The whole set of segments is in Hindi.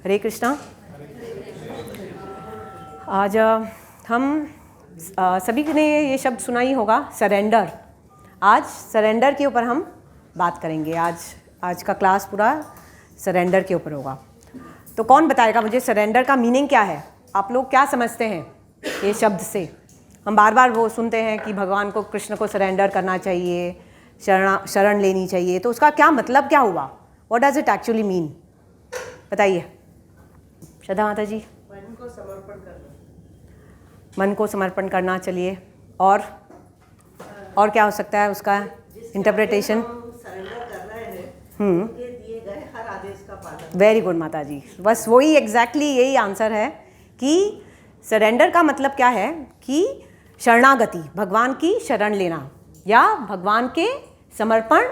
हरे कृष्णा। आज हम सभी ने ये शब्द सुना ही होगा, सरेंडर। आज सरेंडर के ऊपर हम बात करेंगे। आज का क्लास पूरा सरेंडर के ऊपर होगा। तो कौन बताएगा मुझे सरेंडर का मीनिंग क्या है? आप लोग क्या समझते हैं ये शब्द से? हम बार बार वो सुनते हैं कि भगवान को, कृष्ण को सरेंडर करना चाहिए, शरण लेनी चाहिए। तो उसका क्या मतलब क्या हुआ? What does it actually mean? बताइए श्रद्धा माता जी। मन को समर्पण करना। मन को समर्पण करना। चलिए, और क्या हो सकता है उसका इंटरप्रिटेशन? सरेंडर कर रहे हैं उनके दिए गए हर आदेश का पालन। वेरी गुड माता जी। बस वही एग्जैक्टली यही आंसर है कि सरेंडर का मतलब क्या है कि शरणागति, भगवान की शरण लेना या भगवान के समर्पण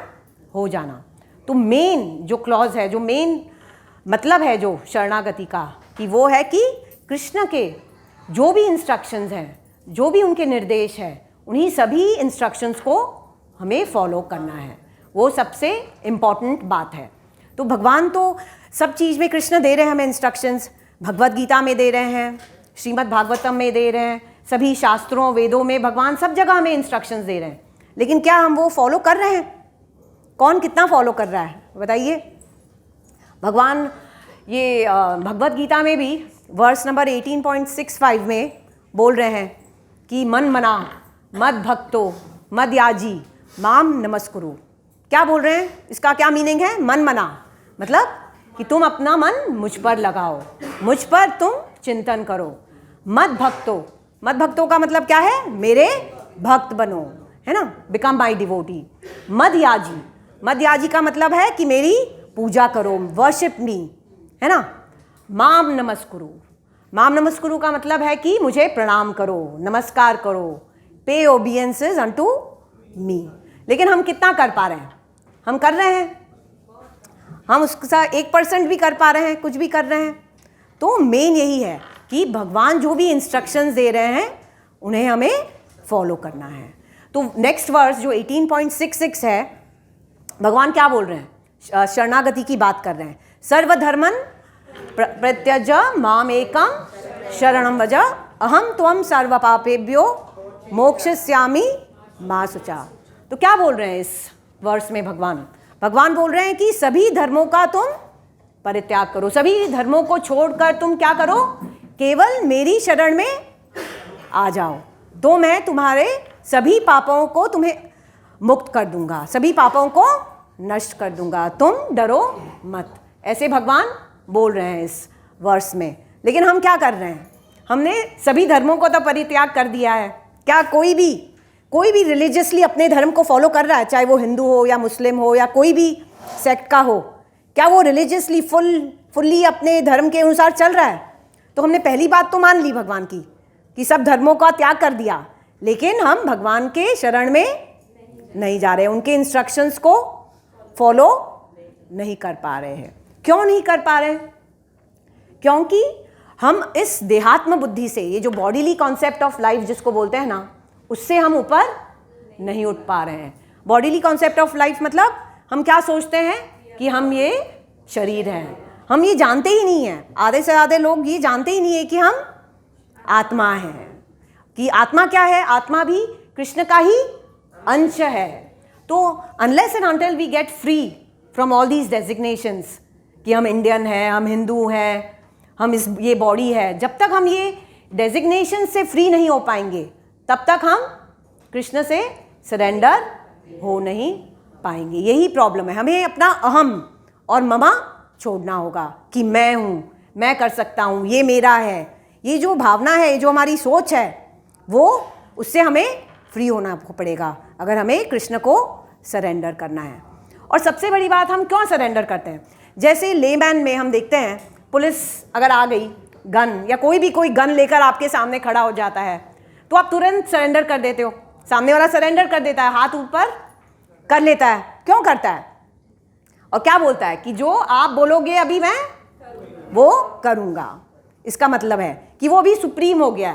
हो जाना। तो मेन जो क्लॉज है, जो मेन मतलब है जो शरणागति का, कि वो है कि कृष्ण के जो भी इंस्ट्रक्शंस हैं, जो भी उनके निर्देश है, उन्हीं सभी इंस्ट्रक्शंस को हमें फॉलो करना है। वो सबसे इम्पॉर्टेंट बात है। तो भगवान तो सब चीज़ में कृष्ण दे रहे हैं हमें इंस्ट्रक्शंस। भगवद गीता में दे रहे हैं, श्रीमद् भागवतम में दे रहे हैं, सभी शास्त्रों वेदों में भगवान सब जगह हमें इंस्ट्रक्शंस दे रहे हैं। लेकिन क्या हम वो फॉलो कर रहे हैं? कौन कितना फॉलो कर रहा है बताइए? भगवान ये भगवद गीता में भी वर्स नंबर 18.65 में बोल रहे हैं कि मन मना मद भक्तो मद याजी माम नमस्कुरु। क्या बोल रहे हैं? इसका क्या मीनिंग है? मन मना मतलब कि तुम अपना मन मुझ पर लगाओ, मुझ पर तुम चिंतन करो। मद भक्तों का मतलब क्या है? मेरे भक्त बनो, है ना, बिकम माई डिवोटी। मद याजी का मतलब है कि मेरी पूजा करो, वर्शिप मी, है ना। माम नमस्कुरु का मतलब है कि मुझे प्रणाम करो, नमस्कार करो, पे ओबियंसेस अनटू मी। लेकिन हम कितना कर पा रहे हैं? हम कर रहे हैं? हम उसका 1% भी कर पा रहे हैं? कुछ भी कर रहे हैं? तो मेन यही है कि भगवान जो भी इंस्ट्रक्शंस दे रहे हैं उन्हें हमें फॉलो करना है। तो नेक्स्ट वर्स जो 18.66 है, भगवान क्या बोल रहे हैं? शरणागति की बात कर रहे हैं। सर्वधर्मन प्रत्यज माम एकम शरणम व्रज अहम त्वं सर्व पापेभ्यो मोक्षयिष्यामि मा शुचा। तो क्या बोल रहे हैं इस वर्ष में? भगवान बोल रहे हैं कि सभी धर्मों का तुम परित्याग करो, सभी धर्मों को छोड़कर तुम क्या करो? केवल मेरी शरण में आ जाओ, तो मैं तुम्हारे सभी पापों को तुम्हें मुक्त कर दूंगा, सभी पापों को नष्ट कर दूंगा, तुम डरो मत। ऐसे भगवान बोल रहे हैं इस वर्ष में। लेकिन हम क्या कर रहे हैं? हमने सभी धर्मों को तो परित्याग कर दिया है। क्या कोई भी रिलीजियसली अपने धर्म को फॉलो कर रहा है? चाहे वो हिंदू हो या मुस्लिम हो या कोई भी सेक्ट का हो, क्या वो रिलीजियसली फुल्ली अपने धर्म के अनुसार चल रहा है? तो हमने पहली बात तो मान ली भगवान की कि सब धर्मों का त्याग कर दिया, लेकिन हम भगवान के शरण में नहीं जा रहे, उनके इंस्ट्रक्शंस को फॉलो नहीं कर पा रहे हैं। क्यों नहीं कर पा रहे हैं? क्योंकि हम इस देहात्म बुद्धि से, ये जो बॉडीली कॉन्सेप्ट ऑफ लाइफ जिसको बोलते हैं ना, उससे हम ऊपर नहीं उठ पा रहे हैं। बॉडीली कॉन्सेप्ट ऑफ लाइफ मतलब हम क्या सोचते हैं कि हम ये शरीर हैं। हम ये जानते ही नहीं हैं, आधे से आधे लोग ये जानते ही नहीं है कि हम आत्मा हैं, कि आत्मा क्या है? आत्मा भी कृष्ण का ही अंश है। तो unless and until we get free from all these designations कि हम इंडियन हैं, हम हिंदू हैं, हम ये बॉडी है, जब तक हम ये डेजिग्नेशन से फ्री नहीं हो पाएंगे, तब तक हम कृष्ण से सरेंडर हो नहीं पाएंगे। यही प्रॉब्लम है। हमें अपना अहम और ममा छोड़ना होगा कि मैं हूँ, मैं कर सकता हूँ, ये मेरा है। ये जो भावना है, ये जो हमारी सोच है, वो उससे हमें फ्री होना पड़ेगा अगर हमें कृष्ण को सरेंडर करना है। और सबसे बड़ी बात, हम क्यों सरेंडर करते हैं? जैसे लेमैन में हम देखते हैं, पुलिस अगर आ गई, गन या कोई गन लेकर आपके सामने खड़ा हो जाता है, तो आप तुरंत सरेंडर कर देते हो। सामने वाला सरेंडर कर देता है, हाथ ऊपर कर लेता है। क्यों करता है? और क्या बोलता है कि जो आप बोलोगे अभी मैं वो करूँगा। इसका मतलब है कि वो भी सुप्रीम हो गया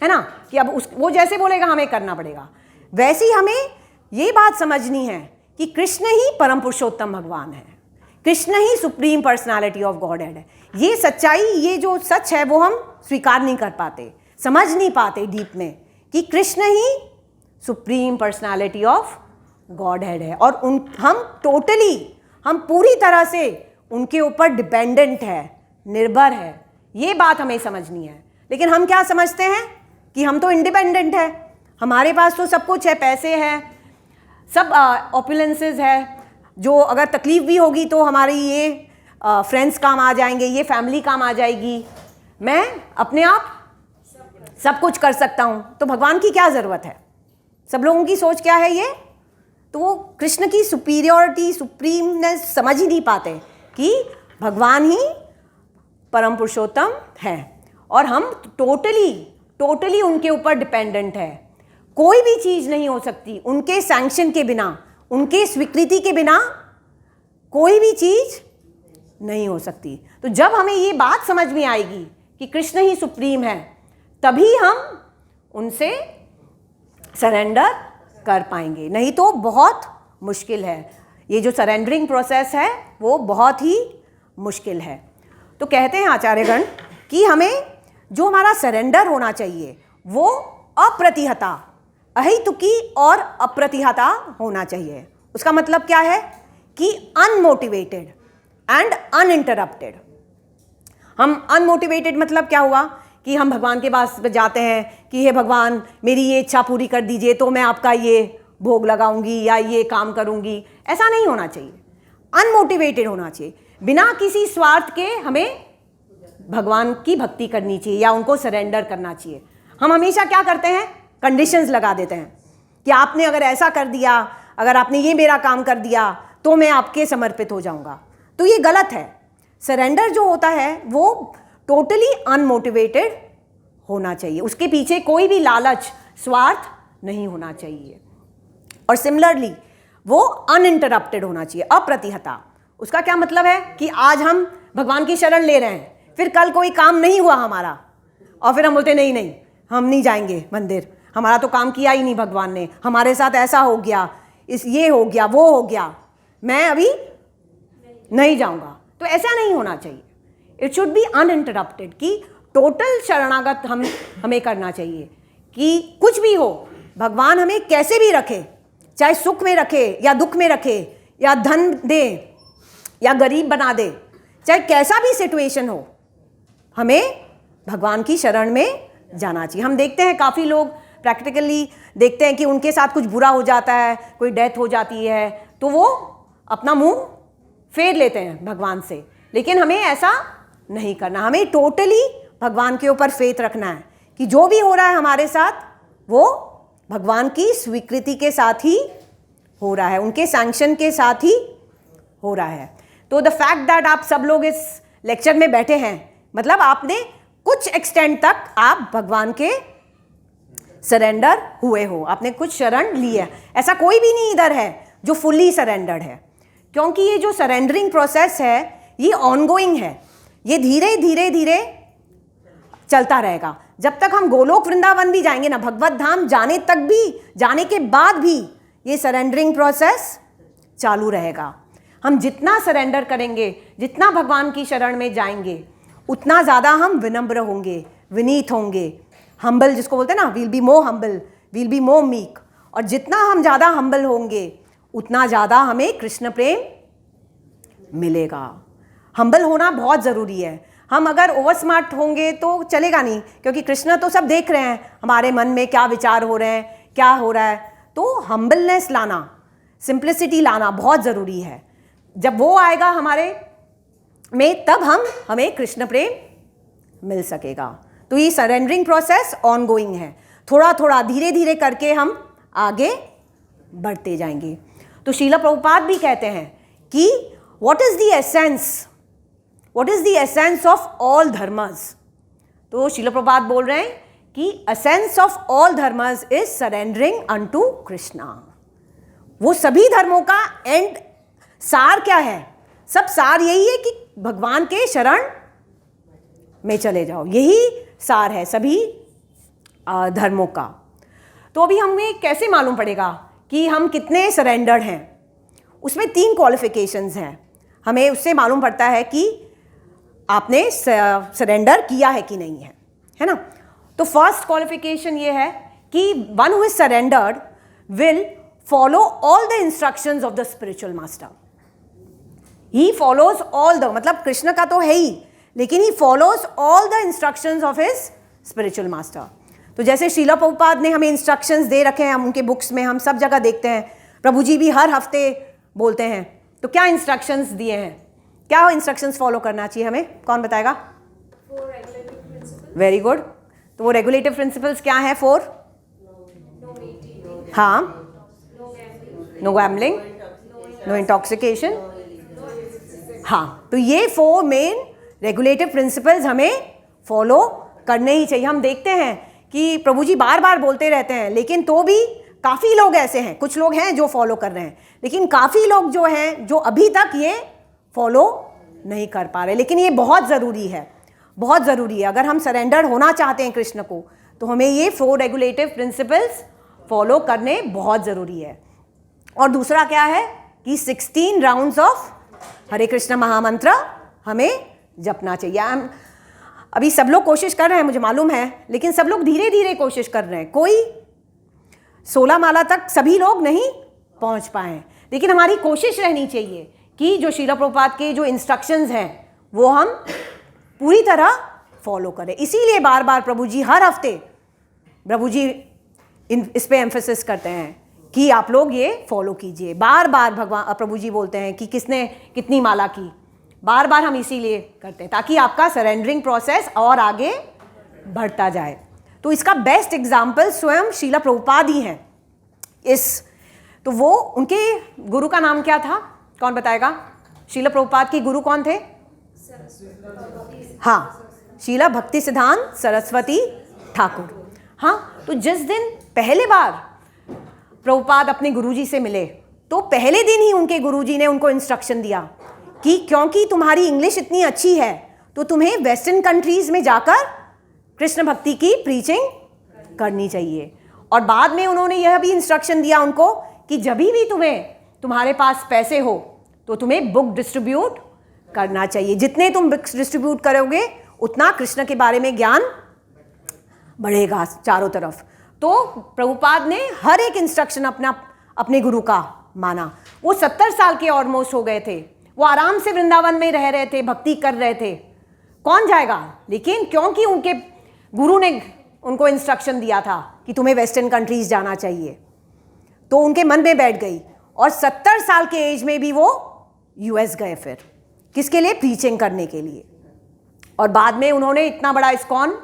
है ना, कि अब वो जैसे बोलेगा हमें करना पड़ेगा। वैसे ही हमें ये बात समझनी है कि कृष्ण ही परम पुरुषोत्तम भगवान है, कृष्ण ही supreme personality of godhead है। ये सच्चाई, ये जो सच है वो हम स्वीकार नहीं कर पाते, समझ नहीं पाते डीप में कि कृष्ण ही supreme personality of godhead है और हम पूरी तरह से उनके ऊपर डिपेंडेंट है, निर्भर है। ये बात हमें समझनी है। लेकिन हम क्या समझते हैं कि हम तो इंडिपेंडेंट है, हमारे पास तो सब कुछ है, पैसे हैं, सब ऑपुलेंसेस है, जो अगर तकलीफ भी होगी तो हमारी ये फ्रेंड्स काम आ जाएंगे, ये फैमिली काम आ जाएगी, मैं अपने आप सब कुछ कर सकता हूँ, तो भगवान की क्या ज़रूरत है? सब लोगों की सोच क्या है ये? तो वो कृष्ण की सुपीरियरिटी, सुप्रीमनेस समझ ही नहीं पाते कि भगवान ही परम पुरुषोत्तम है और हम टोटली उनके ऊपर डिपेंडेंट है। कोई भी चीज़ नहीं हो सकती उनके सैंक्शन के बिना, उनके स्वीकृति के बिना कोई भी चीज़ नहीं हो सकती। तो जब हमें ये बात समझ में आएगी कि कृष्ण ही सुप्रीम है, तभी हम उनसे सरेंडर कर पाएंगे, नहीं तो बहुत मुश्किल है। ये जो सरेंडरिंग प्रोसेस है वो बहुत ही मुश्किल है। तो कहते हैं आचार्यगण कि हमें जो हमारा सरेंडर होना चाहिए वो अप्रतिहता, अहितुकी और अप्रतिहता होना चाहिए। उसका मतलब क्या है कि अनमोटिवेटेड एंड अनइंटरप्टेड। हम अनमोटिवेटेड मतलब क्या हुआ कि हम भगवान के पास जाते हैं कि हे भगवान मेरी ये इच्छा पूरी कर दीजिए तो मैं आपका ये भोग लगाऊंगी या ये काम करूंगी। ऐसा नहीं होना चाहिए, अनमोटिवेटेड होना चाहिए। बिना किसी स्वार्थ के हमें भगवान की भक्ति करनी चाहिए या उनको सरेंडर करना चाहिए। हम हमेशा क्या करते हैं, कंडीशंस लगा देते हैं कि आपने अगर ऐसा कर दिया, अगर आपने ये मेरा काम कर दिया तो मैं आपके समर्पित हो जाऊंगा। तो ये गलत है। सरेंडर जो होता है वो टोटली अनमोटिवेटेड होना चाहिए, उसके पीछे कोई भी लालच, स्वार्थ नहीं होना चाहिए। और सिमिलरली वो अनइंटरप्टेड होना चाहिए, अप्रतिहता। उसका क्या मतलब है कि आज हम भगवान की शरण ले रहे हैं, फिर कल कोई काम नहीं हुआ हमारा और फिर हम बोलते नहीं नहीं हम नहीं जाएंगे मंदिर, हमारा तो काम किया ही नहीं भगवान ने, हमारे साथ ऐसा हो गया, ये हो गया, वो हो गया, मैं अभी नहीं जाऊंगा। तो ऐसा नहीं होना चाहिए। इट शुड बी अनइंटरप्टेड कि टोटल शरणागत हमें करना चाहिए कि कुछ भी हो, भगवान हमें कैसे भी रखे, चाहे सुख में रखे या दुख में रखे या धन दे या गरीब बना दे, चाहे कैसा भी सिचुएशन हो, हमें भगवान की शरण में जाना चाहिए। हम देखते हैं काफ़ी लोग प्रैक्टिकली देखते हैं कि उनके साथ कुछ बुरा हो जाता है, कोई डेथ हो जाती है तो वो अपना मुंह फेर लेते हैं भगवान से। लेकिन हमें ऐसा नहीं करना, हमें टोटली भगवान के ऊपर फेथ रखना है कि जो भी हो रहा है हमारे साथ वो भगवान की स्वीकृति के साथ ही हो रहा है, उनके सैंक्शन के साथ ही हो रहा है। तो द फैक्ट दैट आप सब लोग इस लेक्चर में बैठे हैं, मतलब आपने कुछ एक्सटेंड तक आप भगवान के सरेंडर हुए हो, आपने कुछ शरण ली है। ऐसा कोई भी नहीं इधर है जो फुल्ली सरेंडर्ड है, क्योंकि ये जो सरेंडरिंग प्रोसेस है ये ऑनगोइंग है, ये धीरे धीरे धीरे चलता रहेगा। जब तक हम गोलोक वृंदावन भी जाएंगे ना, भगवत धाम जाने तक भी, जाने के बाद भी ये सरेंडरिंग प्रोसेस चालू रहेगा। हम जितना सरेंडर करेंगे, जितना भगवान की शरण में जाएंगे, उतना ज़्यादा हम विनम्र होंगे, विनीत होंगे, हम्बल जिसको बोलते हैं ना, we'll be more humble, we'll be more meek. और जितना हम ज़्यादा हम्बल होंगे उतना ज़्यादा हमें कृष्ण प्रेम मिलेगा। हम्बल होना बहुत ज़रूरी है। हम अगर ओवर स्मार्ट होंगे तो चलेगा नहीं, क्योंकि कृष्ण तो सब देख रहे हैं हमारे मन में क्या विचार हो रहे हैं, क्या हो रहा है। तो हम्बलनेस लाना, सिंप्लिसिटी लाना बहुत ज़रूरी है। जब वो आएगा हमारे में तब हमें कृष्ण प्रेम मिल सकेगा। तो ये सरेंडरिंग प्रोसेस ऑनगोइंग है, थोड़ा थोड़ा धीरे धीरे करके हम आगे बढ़ते जाएंगे। तो श्रील प्रभुपाद भी कहते हैं कि what is the essence of all dharmas. तो श्रील प्रभुपाद बोल रहे हैं कि essence of all dharmas is surrendering unto Krishna. वो सभी धर्मों का एंड सार क्या है? सब सार यही है कि भगवान के शरण में चले जाओ, यही सार है सभी धर्मों का। तो अभी हमें कैसे मालूम पड़ेगा कि हम कितने सरेंडर्ड हैं? उसमें 3 क्वालिफिकेशंस हैं। हमें उससे मालूम पड़ता है कि आपने सरेंडर किया है कि नहीं है ना। तो फर्स्ट क्वालिफिकेशन ये है कि one who is surrendered will follow all the instructions of the spiritual master. He follows all the, मतलब कृष्ण का तो है ही, लेकिन he follows all the instructions of his spiritual master. तो जैसे श्रीला प्रभुपाद ने हमें इंस्ट्रक्शंस दे रखे हैं, हम उनके बुक्स में हम सब जगह देखते हैं, प्रभु जी भी हर हफ्ते बोलते हैं। तो क्या इंस्ट्रक्शंस दिए हैं, क्या इंस्ट्रक्शंस फॉलो करना चाहिए हमें, कौन बताएगा? Very good. तो वो रेगुलेटिव प्रिंसिपल्स क्या हैं? 4, हाँ, नो गैम्बलिंग, नो इंटॉक्सिकेशन, हाँ। तो ये 4 मेन रेगुलेटिव प्रिंसिपल्स हमें फॉलो करने ही चाहिए। हम देखते हैं कि प्रभु जी बार बार बोलते रहते हैं, लेकिन तो भी काफ़ी लोग ऐसे हैं, कुछ लोग हैं जो फॉलो कर रहे हैं, लेकिन काफ़ी लोग जो हैं जो अभी तक ये फॉलो नहीं कर पा रहे। लेकिन ये बहुत ज़रूरी है, बहुत ज़रूरी है। अगर हम सरेंडर होना चाहते हैं कृष्ण को, तो हमें ये 4 रेगुलेटिव प्रिंसिपल्स फॉलो करने बहुत ज़रूरी है। और दूसरा क्या है कि 16 राउंड्स ऑफ हरे कृष्ण महामंत्र हमें जपना चाहिए। अभी सब लोग कोशिश कर रहे हैं, मुझे मालूम है, लेकिन सब लोग धीरे धीरे कोशिश कर रहे हैं। कोई 16 माला तक सभी लोग नहीं पहुंच पाए, लेकिन हमारी कोशिश रहनी चाहिए कि जो श्रीला प्रभुपाद के जो इंस्ट्रक्शंस हैं वो हम पूरी तरह फॉलो करें। इसीलिए बार बार प्रभु जी हर हफ्ते प्रभु जी इस पे एम्फेसिस करते हैं कि आप लोग ये फॉलो कीजिए। बार बार भगवान प्रभु जी बोलते हैं कि किसने कितनी माला की, बार बार हम इसीलिए करते हैं ताकि आपका सरेंडरिंग प्रोसेस और आगे बढ़ता जाए। तो इसका बेस्ट एग्जाम्पल स्वयं श्रीला प्रभुपाद ही हैं। तो वो उनके गुरु का नाम क्या था, कौन बताएगा? श्रीला प्रभुपाद के गुरु कौन थे? हाँ, श्रीला भक्ति सिद्धांत सरस्वती ठाकुर। हाँ, तो जिस दिन पहले बार प्रभुपाद अपने गुरुजी से मिले, तो पहले दिन ही उनके गुरुजी ने उनको इंस्ट्रक्शन दिया कि क्योंकि तुम्हारी इंग्लिश इतनी अच्छी है तो तुम्हें वेस्टर्न कंट्रीज में जाकर कृष्ण भक्ति की प्रीचिंग करनी चाहिए। और बाद में उन्होंने यह भी इंस्ट्रक्शन दिया उनको कि जब भी तुम्हारे पास पैसे हो तो तुम्हें बुक डिस्ट्रीब्यूट करना चाहिए। जितने तुम बुक्स डिस्ट्रीब्यूट करोगे उतना कृष्ण के बारे में ज्ञान बढ़ेगा चारों तरफ। तो प्रभुपाद ने हर एक इंस्ट्रक्शन अपने गुरु का माना। वो 70 साल के ऑलमोस्ट हो गए थे, वो आराम से वृंदावन में रह रहे थे, भक्ति कर रहे थे, कौन जाएगा? लेकिन क्योंकि उनके गुरु ने उनको इंस्ट्रक्शन दिया था कि तुम्हें वेस्टर्न कंट्रीज जाना चाहिए, तो उनके मन में बैठ गई। और 70 साल के एज में भी वो यूएस गए, फिर किसके लिए? प्रीचिंग करने के लिए। और बाद में उन्होंने इतना बड़ा इस्कॉन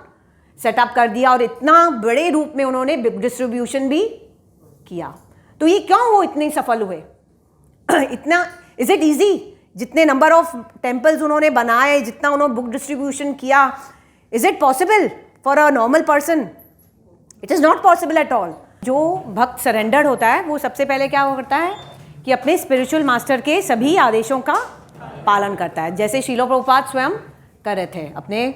सेटअप कर दिया और इतना बड़े रूप में उन्होंने डिस्ट्रीब्यूशन भी किया। तो ये क्यों वो इतने सफल हुए? इतना इज इट ईजी? जितने नंबर ऑफ टेम्पल्स उन्होंने बनाए, जितना उन्होंने बुक डिस्ट्रीब्यूशन किया, is it possible for a normal person? It is not possible at all. जो भक्त सरेंडर्ड होता है वो सबसे पहले क्या करता है कि अपने स्पिरिचुअल मास्टर के सभी आदेशों का पालन करता है, जैसे श्रीला प्रभुपाद स्वयं कर रहे थे अपने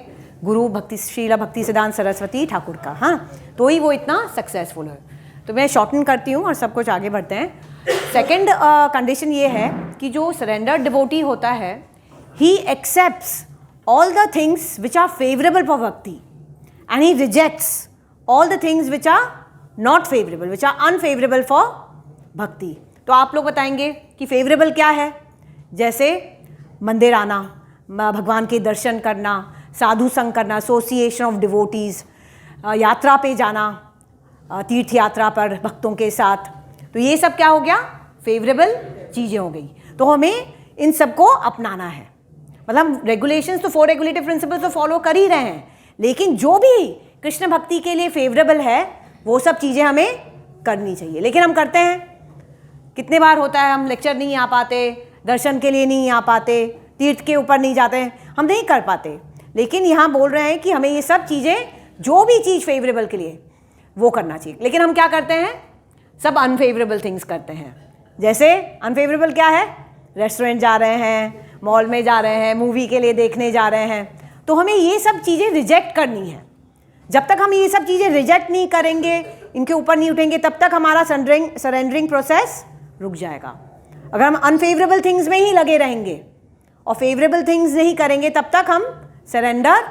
गुरु श्रीला भक्ति सिद्धांत सरस्वती ठाकुर का। हाँ, तो ही वो इतना सक्सेसफुल है। तो मैं शॉर्टन करती हूँ और सब कुछ आगे बढ़ते हैं। सेकेंड कंडीशन ये है कि जो सरेंडर्ड डिवोटी होता है, he accepts all the things which are favourable for bhakti and he rejects all the things which are not favourable, which are unfavourable for bhakti. तो आप लोग बताएंगे कि फेवरेबल क्या है? जैसे मंदिर आना, भगवान के दर्शन करना, साधु संग करना, एसोसिएशन ऑफ डिवोटीज़, यात्रा पे जाना, तीर्थ यात्रा पर भक्तों के साथ। तो ये सब क्या हो गया? फेवरेबल चीज़ें हो गई। तो हमें इन सबको अपनाना है। मतलब रेगुलेशंस तो 4 रेगुलेटिव प्रिंसिपल्स तो फॉलो कर ही रहे हैं, लेकिन जो भी कृष्ण भक्ति के लिए फेवरेबल है वो सब चीज़ें हमें करनी चाहिए। लेकिन हम करते हैं? कितने बार होता है हम लेक्चर नहीं आ पाते, दर्शन के लिए नहीं आ पाते, तीर्थ के ऊपर नहीं जाते, हम नहीं कर पाते। लेकिन यहाँ बोल रहे हैं कि हमें ये सब चीज़ें, जो भी चीज़ फेवरेबल के लिए वो करना चाहिए। लेकिन हम क्या करते हैं? सब अनफेवरेबल थिंग्स करते हैं। जैसे अनफेवरेबल क्या है? रेस्टोरेंट जा रहे हैं, मॉल में जा रहे हैं, मूवी के लिए देखने जा रहे हैं। तो हमें ये सब चीज़ें रिजेक्ट करनी है। जब तक हम ये सब चीज़ें रिजेक्ट नहीं करेंगे, इनके ऊपर नहीं उठेंगे, तब तक हमारा सरेंडरिंग प्रोसेस रुक जाएगा। अगर हम अनफेवरेबल थिंग्स में ही लगे रहेंगे और फेवरेबल थिंग्स नहीं करेंगे तब तक हम सरेंडर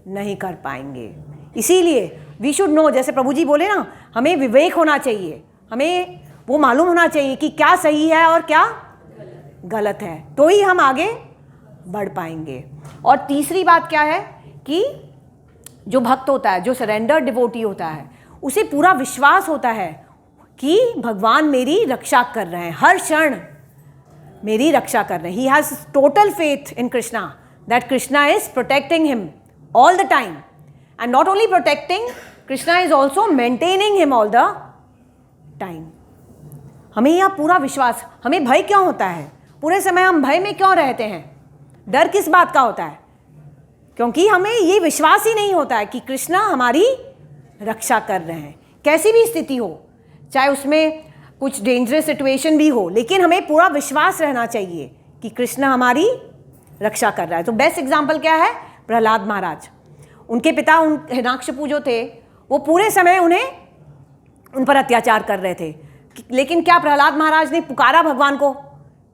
नहीं कर पाएंगे। इसीलिए वी शुड नो, जैसे प्रभु जी बोले ना, हमें विवेक होना चाहिए, हमें वो मालूम होना चाहिए कि क्या सही है और क्या गलत है, तो ही हम आगे बढ़ पाएंगे। और तीसरी बात क्या है कि जो भक्त होता है, जो सरेंडर डिवोटी होता है, उसे पूरा विश्वास होता है कि भगवान मेरी रक्षा कर रहे हैं, हर क्षण मेरी रक्षा कर रहे हैं। He has total faith in Krishna that Krishna is protecting him all the time, and not only protecting, Krishna is also maintaining him all the time. हमें यह पूरा विश्वास, हमें भय क्यों होता है, पूरे समय हम भय में क्यों रहते हैं, डर किस बात का होता है? क्योंकि हमें ये विश्वास ही नहीं होता है कि कृष्णा हमारी रक्षा कर रहे हैं। कैसी भी स्थिति हो, चाहे उसमें कुछ डेंजरस सिचुएशन भी हो, लेकिन हमें पूरा विश्वास रहना चाहिए कि कृष्ण हमारी रक्षा कर रहा है। तो बेस्ट एग्जाम्पल क्या है? प्रहलाद महाराज। उनके पिता हिरण्याकशिपु जो थे, वो पूरे समय उन पर अत्याचार कर रहे थे, लेकिन क्या प्रहलाद महाराज ने पुकारा भगवान को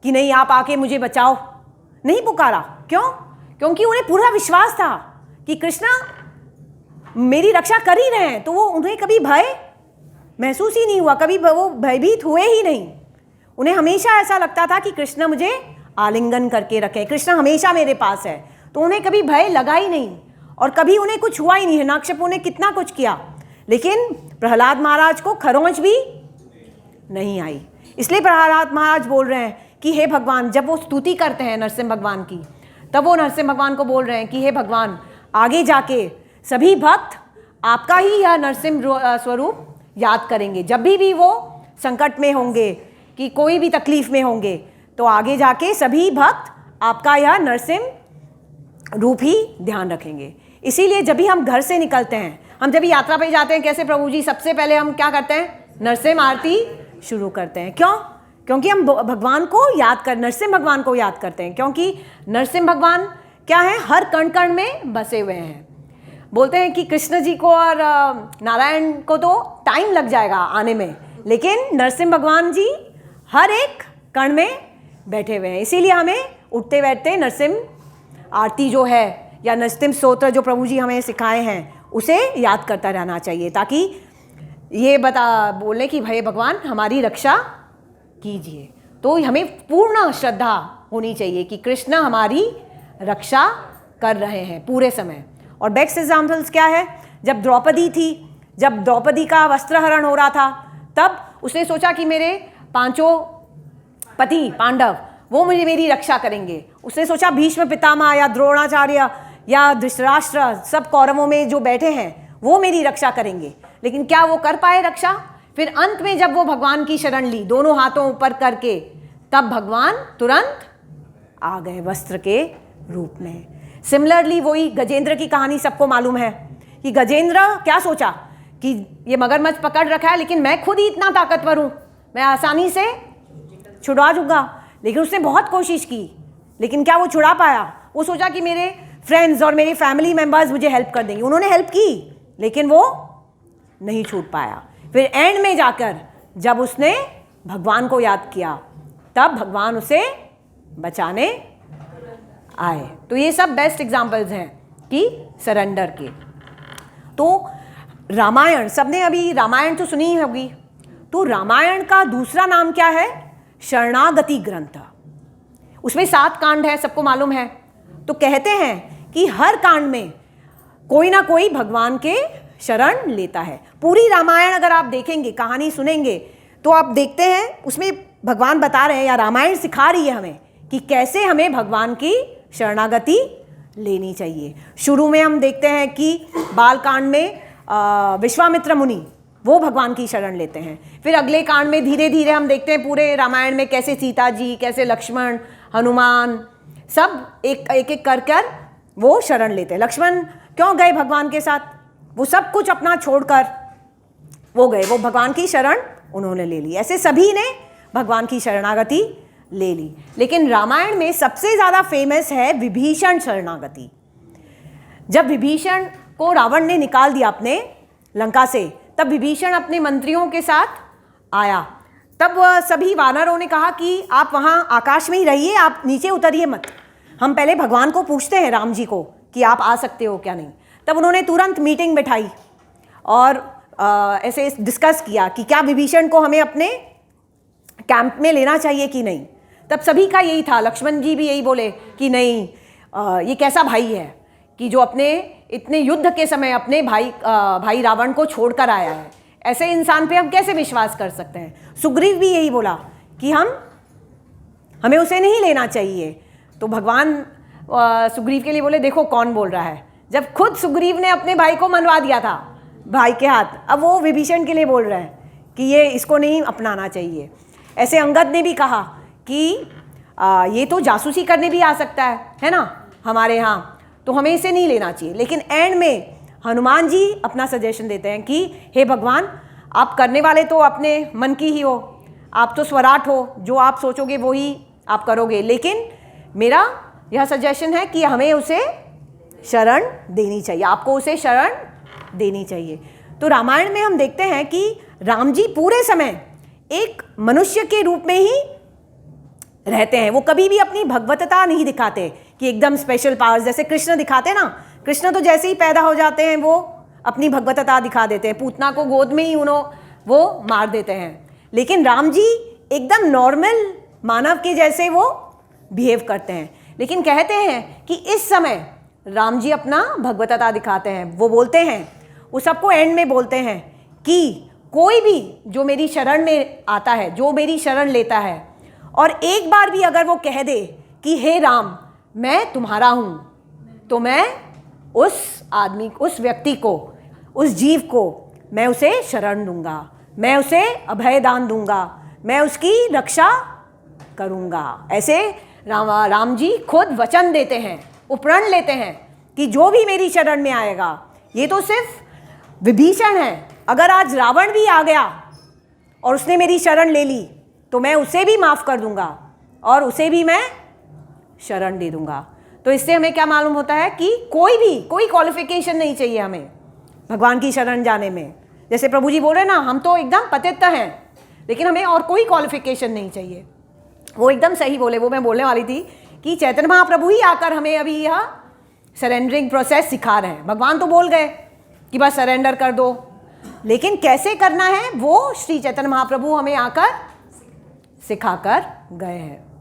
कि नहीं आप आके मुझे बचाओ? नहीं पुकारा। क्यों? क्योंकि उन्हें पूरा विश्वास था कि कृष्णा मेरी रक्षा कर ही रहे हैं, तो वो उन्हें कभी भय महसूस ही नहीं हुआ, कभी वो भयभीत हुए ही नहीं। उन्हें हमेशा ऐसा लगता था कि कृष्ण मुझे आलिंगन करके रखे, कृष्ण हमेशा मेरे पास है, तो उन्हें कभी भय लगा ही नहीं और कभी उन्हें कुछ हुआ ही नहीं। हिरण्याकशिपु ने कितना कुछ किया, लेकिन प्रहलाद महाराज को खरोंच भी नहीं आई। इसलिए प्रहलाद महाराज बोल रहे हैं कि हे भगवान, जब वो स्तुति करते हैं नरसिंह भगवान की, तब वो नरसिंह भगवान को बोल रहे हैं कि हे भगवान, आगे जाके सभी भक्त आपका ही यह नरसिंह स्वरूप याद करेंगे। जब भी वो संकट में होंगे, कि कोई भी तकलीफ में होंगे, तो आगे जाके सभी भक्त आपका यह नरसिंह रूप ही ध्यान रखेंगे। इसीलिए जब भी हम घर से निकलते हैं, हम जब भी यात्रा पे जाते हैं, कैसे प्रभु जी, सबसे पहले हम क्या करते हैं? नरसिंह आरती शुरू करते हैं। क्यों? क्योंकि हम भगवान को याद कर, नरसिंह भगवान को याद करते हैं, क्योंकि नरसिंह भगवान क्या है? हर कण कण में बसे हुए हैं। बोलते हैं कि कृष्ण जी को और नारायण को तो टाइम लग जाएगा आने में, लेकिन नरसिंह भगवान जी हर एक कण में बैठे हुए हैं। इसीलिए हमें उठते बैठते नरसिंह आरती जो है, या नरसिंह स्तोत्र जो प्रभु जी हमें सिखाए हैं, उसे याद करता रहना चाहिए, ताकि ये बोले कि भाई भगवान हमारी रक्षा कीजिए। तो हमें पूर्ण श्रद्धा होनी चाहिए कि कृष्ण हमारी रक्षा कर रहे हैं पूरे समय। और बेस्ट एग्जाम्पल्स क्या है? जब द्रौपदी थी, जब द्रौपदी का वस्त्रहरण हो रहा था, तब उसने सोचा कि मेरे 5 पति पांडव वो मेरी रक्षा करेंगे। उसने सोचा भीष्म पितामह या द्रोणाचार्य या धृतराष्ट्र, सब कौरवों में जो बैठे हैं, वो मेरी रक्षा करेंगे। लेकिन क्या वो कर पाए रक्षा? फिर अंत में जब वो भगवान की शरण ली, दोनों हाथों ऊपर करके, तब भगवान तुरंत आ गए वस्त्र के रूप में। सिमिलरली वही गजेंद्र की कहानी सबको मालूम है कि गजेंद्र क्या सोचा कि ये मगरमच्छ पकड़ रखा है, लेकिन मैं खुद ही इतना ताकतवर हूँ, मैं आसानी से छुड़ा दूंगा। लेकिन उसने बहुत कोशिश की, लेकिन क्या वो छुड़ा पाया? वो सोचा कि मेरे फ्रेंड्स और मेरे फैमिली मेंबर्स मुझे हेल्प कर देंगे। उन्होंने हेल्प की, लेकिन वो नहीं छूट पाया। फिर एंड में जाकर जब उसने भगवान को याद किया, तब भगवान उसे बचाने आए। तो ये सब बेस्ट एग्जाम्पल्स हैं कि सरेंडर के। तो रामायण, सबने अभी रामायण तो सुनी ही होगी, तो रामायण का दूसरा नाम क्या है? शरणागति ग्रंथ। उसमें 7 कांड है, सबको मालूम है। तो कहते हैं कि हर कांड में कोई ना कोई भगवान के शरण लेता है। पूरी रामायण अगर आप देखेंगे, कहानी सुनेंगे, तो आप देखते हैं उसमें भगवान बता रहे हैं, या रामायण सिखा रही है हमें कि कैसे हमें भगवान की शरणागति लेनी चाहिए। शुरू में हम देखते हैं कि बालकांड में विश्वामित्र मुनि वो भगवान की शरण लेते हैं। फिर अगले कांड में धीरे धीरे हम देखते हैं पूरे रामायण में कैसे सीता जी, कैसे लक्ष्मण, हनुमान, सब एक एक कर वो शरण लेते हैं। लक्ष्मण क्यों गए भगवान के साथ? वो सब कुछ अपना छोड़कर वो गए, वो भगवान की शरण उन्होंने ले ली। ऐसे सभी ने भगवान की शरणागति ले ली। लेकिन रामायण में सबसे ज़्यादा फेमस है विभीषण शरणागति। जब विभीषण को रावण ने निकाल दिया अपने लंका से, तब विभीषण अपने मंत्रियों के साथ आया। तब सभी वानरों ने कहा कि आप वहाँ आकाश में ही रहिए, आप नीचे उतरिए मत। हम पहले भगवान को पूछते हैं, राम जी को, कि आप आ सकते हो क्या नहीं। तब उन्होंने तुरंत मीटिंग बिठाई और ऐसे डिस्कस किया कि क्या विभीषण को हमें अपने कैंप में लेना चाहिए कि नहीं। तब सभी का यही था, लक्ष्मण जी भी यही बोले कि नहीं, ये कैसा भाई है कि जो अपने इतने युद्ध के समय अपने भाई रावण को छोड़कर आया है, ऐसे इंसान पे हम कैसे विश्वास कर सकते हैं। सुग्रीव भी यही बोला कि हमें उसे नहीं लेना चाहिए। तो भगवान सुग्रीव के लिए बोले, देखो कौन बोल रहा है, जब खुद सुग्रीव ने अपने भाई को मनवा दिया था भाई के हाथ, अब वो विभीषण के लिए बोल रहे हैं कि ये इसको नहीं अपनाना चाहिए। ऐसे अंगद ने भी कहा कि ये तो जासूसी करने भी आ सकता है ना हमारे यहाँ, तो हमें इसे नहीं लेना चाहिए। लेकिन एंड में हनुमान जी अपना सजेशन देते हैं कि हे भगवान, आप करने वाले तो अपने मन की ही हो, आप तो स्वराट हो, जो आप सोचोगे वो ही आप करोगे, लेकिन मेरा यह सजेशन है कि हमें उसे शरण देनी चाहिए, आपको उसे शरण देनी चाहिए। तो रामायण में हम देखते हैं कि राम जी पूरे समय एक मनुष्य के रूप में ही रहते हैं। वो कभी भी अपनी भगवतता नहीं दिखाते कि एकदम स्पेशल पावर्स जैसे कृष्ण दिखाते ना। कृष्ण तो जैसे ही पैदा हो जाते हैं वो अपनी भगवतता दिखा देते हैं, पूतना को गोद में ही वो मार देते हैं। लेकिन राम जी एकदम नॉर्मल मानव के जैसे वो बिहेव करते हैं। लेकिन कहते हैं कि इस समय राम जी अपना भगवतता दिखाते हैं। वो बोलते हैं, वो सबको एंड में बोलते हैं कि कोई भी जो मेरी शरण में आता है, जो मेरी शरण लेता है, और एक बार भी अगर वो कह दे कि हे राम मैं तुम्हारा हूँ, तो मैं उस आदमी, उस व्यक्ति को, उस जीव को मैं उसे शरण दूंगा, मैं उसे अभय दान दूंगा, मैं उसकी रक्षा करूंगा। ऐसे राम जी खुद वचन देते हैं, उपरण लेते हैं कि जो भी मेरी शरण में आएगा, ये तो सिर्फ विभीषण है, अगर आज रावण भी आ गया और उसने मेरी शरण ले ली तो मैं उसे भी माफ़ कर दूंगा और उसे भी मैं शरण दे दूंगा। तो इससे हमें क्या मालूम होता है कि कोई क्वालिफिकेशन नहीं चाहिए हमें भगवान की शरण जाने में। जैसे प्रभु जी बोल रहे हैं ना, हम तो एकदम पतित हैं, लेकिन हमें और कोई क्वालिफिकेशन नहीं चाहिए। वो एकदम सही बोले। वो मैं बोलने वाली थी कि चैतन्य महाप्रभु ही आकर हमें अभी यह सरेंडरिंग प्रोसेस सिखा रहे हैं। भगवान तो बोल गए कि बस सरेंडर कर दो, लेकिन कैसे करना है वो श्री चैतन्य महाप्रभु हमें आकर सिखाकर गए हैं।